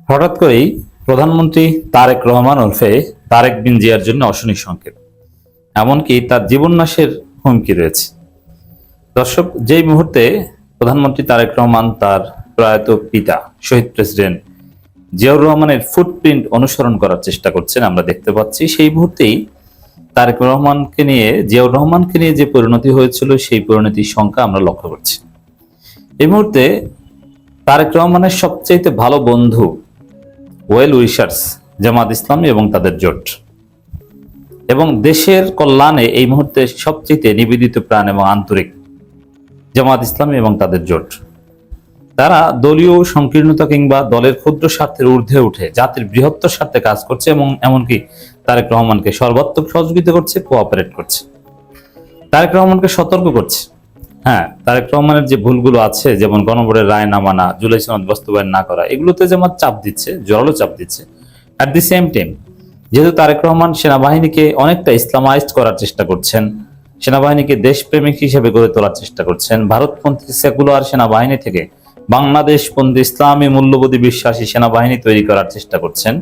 হঠাৎ করেই প্রধানমন্ত্রী তারেক রহমান ওরফে তারেক বিন জিয়ার জন্য অশনি সংকেত, এমনকি তার জীবননাশের হুমকি রয়েছে। দর্শক, যেই মুহূর্তে প্রধানমন্ত্রী তারেক রহমান তার প্রয়াত পিতা শহীদ প্রেসিডেন্ট জিয়াউর রহমানের ফুটপ্রিন্ট অনুসরণ করার চেষ্টা করছেন আমরা দেখতে পাচ্ছি, সেই মুহূর্তেই জিয়াউর রহমানকে নিয়ে যে পরিণতি হয়েছিল সেই পরিণতির সংখ্যা আমরা লক্ষ্য করছি। এই মুহূর্তে তারেক রহমানের সবচেয়ে ভালো বন্ধু ওয়েল উইশার্স জামাত ইসলামী এবং তাদের জোট, এবং দেশের কল্যাণে এই মুহূর্তে সবচেয়ে নিবেদিত প্রাণ এবং আন্তরিক জামাত ইসলামী এবং তাদের জোট, তারা দলীয় সংকীর্ণতা কিংবা দলের ক্ষুদ্র স্বার্থের ঊর্ধ্বে উঠে জাতির বৃহত্তর স্বার্থে কাজ করছে এবং এমনকি তারেক রহমানকে সর্বাত্মক সহযোগিতা করছে, কোঅপারেট করছে, তারেক রহমানকে সতর্ক করছে। হ্যাঁ, তারেক রহমানের যে ভুলগুলো আছে, যেমন গণভোটের রায় না মানা, জুলাই সনদ বাস্তবায়ন না করা, এগুলোতে যেমন চাপ দিচ্ছে, জোরালো চাপ দিচ্ছে। অ্যাট দি সেম টাইম, যেহেতু তারেক রহমান সেনাবাহিনীকে অনেকটা ইসলামাইজড করার চেষ্টা করছেন, সেনাবাহিনীকে দেশপ্রেমিক হিসেবে গড়ে তোলার চেষ্টা করছেন, ভারতপন্থী সেকুলার সেনাবাহিনী থেকে বাংলাদেশপন্থী ইসলামী মূল্যবোধী বিশ্বাসী সেনাবাহিনী তৈরি করার চেষ্টা করছেন,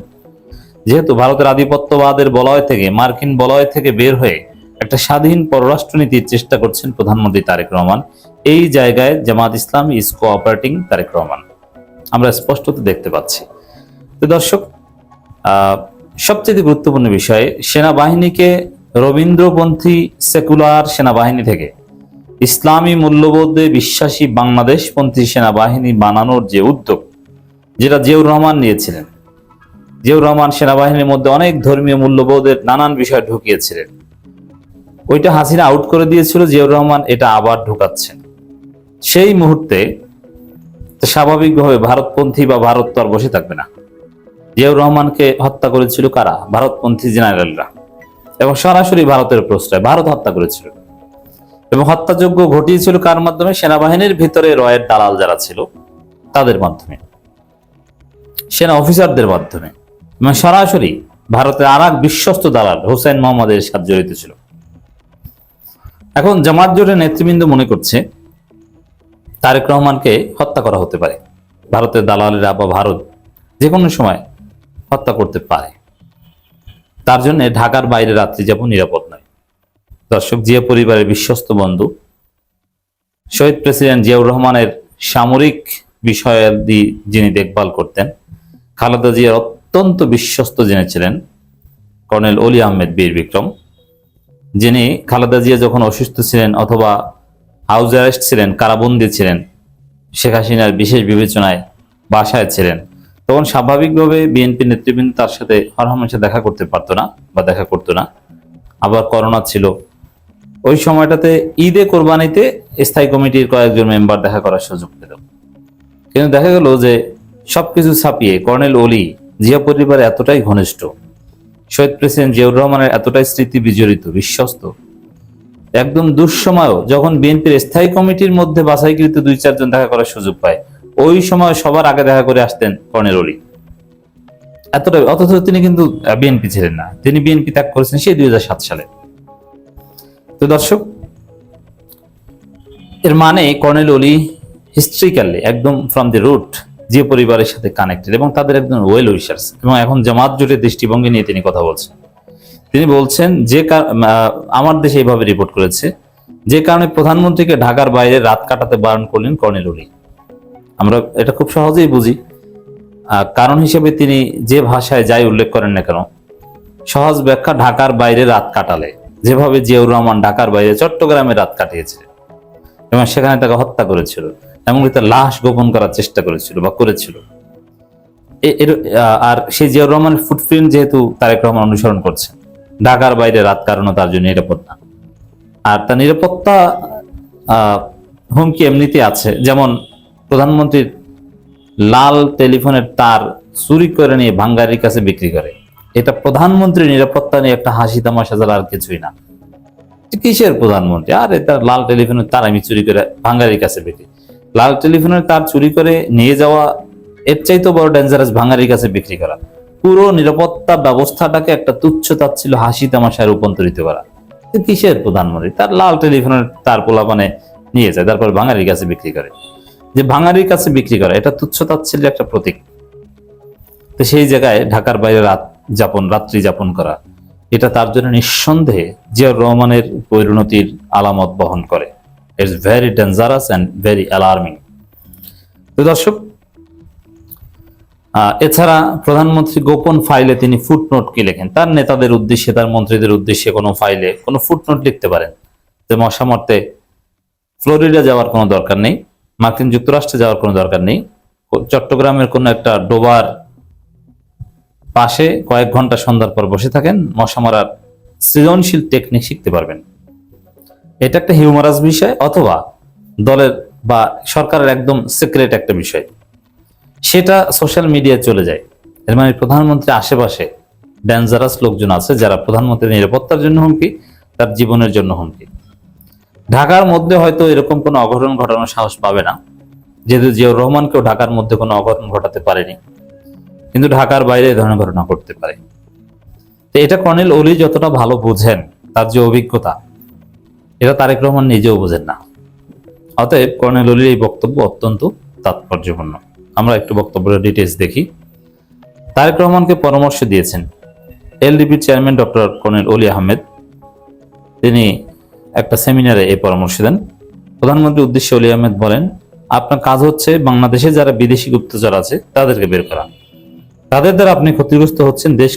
যেহেতু ভারতের আধিপত্যবাদের বলয় থেকে, মার্কিন বলয় থেকে বের হয়ে একটা স্বাধীন পররাষ্ট্রনীতির চেষ্টা করছেন প্রধানমন্ত্রী তারেক রহমান, এই জায়গায় জামাত ইসলামী ইজ কোঅপারেটিং তারেক রহমান, আমরা স্পষ্টত দেখতে পাচ্ছি। তো দর্শক, সবচেয়ে গুরুত্বপূর্ণ বিষয়, সেনাবাহিনীকে রবীন্দ্রপন্থী সেকুলার সেনাবাহিনী থেকে ইসলামী মূল্যবোধে বিশ্বাসী বাংলাদেশপন্থী সেনাবাহিনী বানানোর যে উদ্যোগ, যেটা জিয়াউর রহমান নিয়েছিলেন, জিয়াউর রহমান সেনাবাহিনীর মধ্যে অনেক ধর্মীয় মূল্যবোধের নানান বিষয় ঢুকিয়েছিলেন, ওইটা হাসিনা আউট করে দিয়েছিল, জিয়াউর রহমান এটা আবার ঢুকাচ্ছেন। সেই মুহূর্তে স্বাভাবিকভাবে ভারতপন্থী বা ভারত তো আর বসে থাকবে না। জিয়াউর রহমানকে হত্যা করেছিল কারা? ভারতপন্থী জেনারেলরা, এবং সরাসরি ভারতের প্রশ্রয়, ভারত হত্যা করেছিল এবং হত্যাযজ্ঞ ঘটিয়েছিল কার মাধ্যমে? সেনাবাহিনীর ভিতরে রয়ের দালাল যারা ছিল তাদের মাধ্যমে, সেনা অফিসারদের মাধ্যমে, এবং সরাসরি ভারতের আর এক বিশ্বস্ত দালাল হোসেন মোহাম্মদের সাথে জড়িত ছিল। এখন জামাত জোটের নেতৃবৃন্দ মনে করছে তারেক রহমানকে হত্যা করা হতে পারে, ভারতের দালালেরা বা ভারত যে কোনো সময় হত্যা করতে পারে, তার জন্য ঢাকার বাইরে রাত্রি যাপন নিরাপদ নয়। দর্শক, জিয়া পরিবারের বিশ্বস্ত বন্ধু শহীদ প্রেসিডেন্ট জিয়াউর রহমানের সামরিক বিষয়াদি যিনি দেখভাল করতেন, খালেদা জিয়ার অত্যন্ত বিশ্বস্ত যিনি ছিলেন কর্নেল অলি আহমেদ বীর বিক্রম, যিনি খালেদা জিয়া যখন অসুস্থ ছিলেন অথবা হাউস অ্যারেস্ট ছিলেন, কারাবন্দী ছিলেন, শেখ হাসিনার বিশেষ বিবেচনায় বাসায় ছিলেন, তখন স্বাভাবিকভাবে বিএনপি নেতৃবৃন্দ তার সাথে হরহামেশা দেখা করতে পারতো না বা দেখা করতো না। আবার করোনা ছিল, ওই সময়টাতে ঈদে কোরবানিতে স্থায়ী কমিটির কয়েকজন মেম্বার দেখা করার সুযোগ পেল। কিন্তু দেখা গেল যে সবকিছু ছাপিয়ে কর্নেল অলি জিয়া পরিবারে এতটাই ঘনিষ্ঠ, শহীদ প্রেসিডেন্ট জিয়াউর রহমানের এতটাই স্মৃতি বিজড়িত, বিশ্বস্ত, একদম দুঃসময়েও যখন বিএনপির স্থায়ী কমিটির মধ্যে বাছাইকৃত 2-4 জন দেখা করার সুযোগ পায়, ওই সময় সবার আগে দেখা করে আসতেন কর্নেল অলি, এতটাই। অথচ তিনি কিন্তু বিএনপি ছিলেন না, তিনি বিএনপি ত্যাগ করেছেন সেই 2007 সালে। তো দর্শক, এর মানে কর্নেল অলি হিস্ট্রিক্যালি একদম ফ্রম দি রুট জিয়া পরিবারের সাথে কানেক্টেড এবং তাদের একজন ওয়েল উইশার্স। এবং এখন জামাত জোটের দৃষ্টিভঙ্গি নিয়ে তিনি কথা বলছেন। তিনি বলছেন যে আমার দেশে এইভাবে রিপোর্ট করেছে, যে কারণে প্রধানমন্ত্রীকে ঢাকার বাইরে রাত কাটাতে বারণ করলেন কর্নেল অলি। আমরা এটা খুব সহজেই বুঝি, কারণ হিসেবে তিনি যে ভাষায় যাই উল্লেখ করেন না কেন, সহজ ব্যাখ্যা, ঢাকার বাইরে রাত কাটালে, যেভাবে জিয়াউর রহমান ঢাকার বাইরে চট্টগ্রামে রাত কাটিয়েছে এবং সেখানে তাকে হত্যা করেছিল, এমনকি তার লাশ গোপন করার চেষ্টা করেছিল বা করেছিল। আর সেই জিয়াউর রহমানের ফুটপ্রিন্ট যেহেতু তারেক রহমান অনুসরণ করছে, ঢাকার বাইরে রাত কাটানো তার জন্য নিরাপদ না। আর তার নিরাপত্তা হুমকি এমনিতে আছে, যেমন প্রধানমন্ত্রীর লাল টেলিফোনের তার চুরি করে নিয়ে ভাঙ্গারির কাছে বিক্রি করে, এটা প্রধানমন্ত্রীর নিরাপত্তা নিয়ে একটা হাসি তামাশা ছাড়া আর কিছুই না। কিসের প্রধানমন্ত্রী? আর তার লাল টেলিফোনের তার আমি চুরি করে ভাঙ্গারির কাছে বিক্রি, লাল টেলিফোনের তার চুরি করে নিয়ে যাওয়া এর চাইতে বড় ডেঞ্জারাস ভাঙ্গারির কাছে বিক্রি করা, পুরো নিরাপত্তা ব্যবস্থাটাকে একটা তুচ্ছ তাচ্ছিল্য হাসি তামাশায় রূপান্তরিত করা। কিসের প্রধানমন্ত্রী? তার লাল টেলিফোনের তার পোলাপানে নিয়ে যায়, তারপর ভাঙ্গারির কাছে বিক্রি করে। যে ভাঙ্গারির কাছে বিক্রি করা, এটা তুচ্ছ তাচ্ছিল্য একটা প্রতীক। তো সেই জায়গায় ঢাকার বাইরে রাত্রি যাপন করা, এটা তার জন্য নিঃসন্দেহে জিয়াউর রহমানের পরিণতির আলামত বহন করে। It's very dangerous and very alarming. তো দর্শক, এছাড়া প্রধানমন্ত্রী গোপন ফাইলে তিনি ফুটনোট কি লেখেন? তার নেতাদের উদ্দেশ্যে, তার মন্ত্রীদের উদ্দেশ্যে কোনো ফাইলে কোনো ফুটনোট লিখতে পারেন যে মশা মারতে ফ্লোরিডা যাওয়ার কোনো দরকার নেই, মার্কিন যুক্তরাষ্ট্রে যাওয়ার কোনো দরকার নেই, চট্টগ্রামের কোনো একটা ডোবার পাশে কয়েক ঘন্টা সন্ধ্যার পর বসে থাকেন, মশা মারার সৃজনশীল টেকনিক শিখতে পারবেন। এটা একটা হিউমারাস বিষয়, অথবা দলের বা সরকারের একদম সিক্রেট একটা বিষয়, সেটা সোশ্যাল মিডিয়ায় চলে যায়। এর মানে প্রধানমন্ত্রীর আশেপাশে ডেঞ্জারাস লোকজন আছে যারা প্রধানমন্ত্রীর নিরাপত্তার জন্য হুমকি, তার জীবনের জন্য হুমকি। ঢাকার মধ্যে হয়তো এরকম কোনো অঘটন ঘটানোর সাহস পাবে না, যেহেতু জিয়াউর রহমানকেও ঢাকার মধ্যে কোনো অঘটন ঘটাতে পারেনি, কিন্তু ঢাকার বাইরে এই ধরনের ঘটনা ঘটতে পারে। তো এটা কর্নেল ওলি যতটা ভালো বোঝেন, তার যে অভিজ্ঞতা, এটা তারেক রহমান নিজেও বোঝেন না। অতএব কর্নেল ওলির এই বক্তব্য অত্যন্ত তাৎপর্যপূর্ণ। আমরা একটু বক্তব্যের ডিটেলস দেখি। তারেক রহমানকে পরামর্শ দিয়েছেন এলডিপির চেয়ারম্যান ডক্টর কর্নেল ওলি আহমেদ। তিনি একটা সেমিনারে এই পরামর্শ দেন। প্রধানমন্ত্রীর উদ্দেশ্যে ওলি আহমেদ বলেন, আপনার কাজ হচ্ছে বাংলাদেশে যারা বিদেশি গুপ্তচর আছে তাদেরকে বের করা। তাদের দ্বারা আপনি ক্ষতিগ্রস্ত হচ্ছেন, দেশ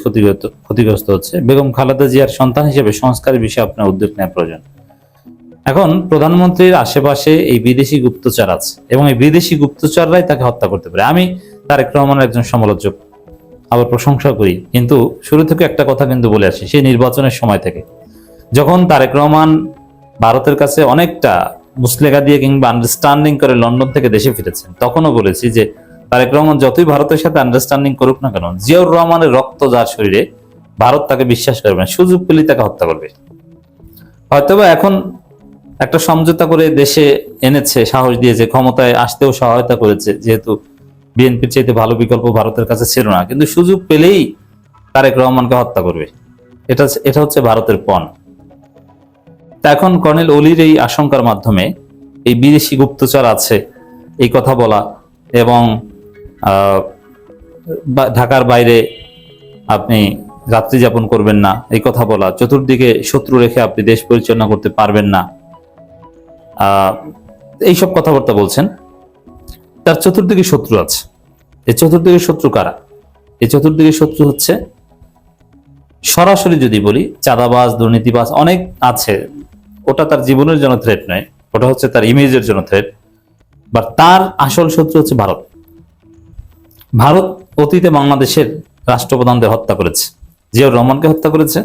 ক্ষতিগ্রস্ত হচ্ছে। বেগম খালেদা জিয়ার সন্তান হিসেবে সংস্কারের বিষয়ে আপনার উদ্যোগ নেওয়া প্রয়োজন। এখন প্রধানমন্ত্রীর আশেপাশে এই বিদেশি গুপ্তচর আছে এবং এই বিদেশি গুপ্তচররাই তাকে হত্যা করতে পারে। আমি তারেক রহমানের একজন সমালোচক, আবার প্রশংসা করি, কিন্তু শুরু থেকে একটা কথা কিন্তু বলে আসি, সেই নির্বাচনের সময় থেকে, যখন তারেক রহমান ভারতের কাছে অনেকটা মুসলেখা দিয়ে কিংবা আন্ডারস্ট্যান্ডিং করে লন্ডন থেকে দেশে ফিরেছেন, তখনও বলেছি যে তারেক রহমান যতই ভারতের সাথে আন্ডারস্ট্যান্ডিং করুক না কেন, জিয়াউর রহমানের রক্ত যার শরীরে, ভারত তাকে বিশ্বাস করবে না, সুযোগ পেলেই তাকে হত্যা করবে। হয়তোবা এখন একটা সমঝোতা করে দেশে এনেছে, সাহস দিয়েছে, ক্ষমতায় আসতেও সহায়তা করেছে, যেহেতু বিএনপির চাইতে ভালো বিকল্প ভারতের কাছে ছিল না, কিন্তু সুযোগ পেলেই তারেক রহমানকে হত্যা করবে। এটা হচ্ছে ভারতের পণ। তা এখন কর্নেল ওলির এই আশঙ্কার মাধ্যমে এই বিদেশি গুপ্তচর আছে এই কথা বলা এবং ঢাকার বাইরে আপনি রাত্রি যাপন করবেন না এই কথা বলা, চতুর্দিকে শত্রু রেখে আপনি দেশ পরিচালনা করতে পারবেন না, এইসব কথাবার্তা বলছেন। তার চতুর্দিকে শত্রু আছে। এই চতুর্দিকে শত্রু কারা? এই চতুর্দিকে শত্রু হচ্ছে, সরাসরি যদি বলি, চাঁদাবাজ, দুর্নীতিবাজ অনেক আছে। ওটা তার জীবনের জন্য থ্রেট নয়, ওটা হচ্ছে তার ইমেজের জন্য থ্রেট। বা তার আসল শত্রু হচ্ছে ভারত। ভারত অতীতে বাংলাদেশের রাষ্ট্রপ্রধানদের হত্যা করেছে, জিয়াউর রহমানকে হত্যা করেছে,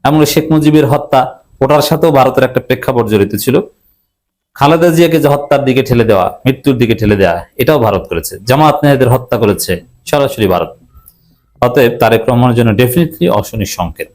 এমন শেখ মুজিবের হত্যা, ওটার সাথেও ভারতের একটা প্রেক্ষাপট জড়িত ছিল। খালেদা জিয়াকে যে হত্যার দিকে ঠেলে দেওয়া, মৃত্যুর দিকে ঠেলে দেওয়া, এটাও ভারত করেছে। জামাত নেতাদের হত্যা করেছে সরাসরি ভারত। অতএব তারেক রহমানের জন্য ডেফিনেটলি অশনির সংকেত।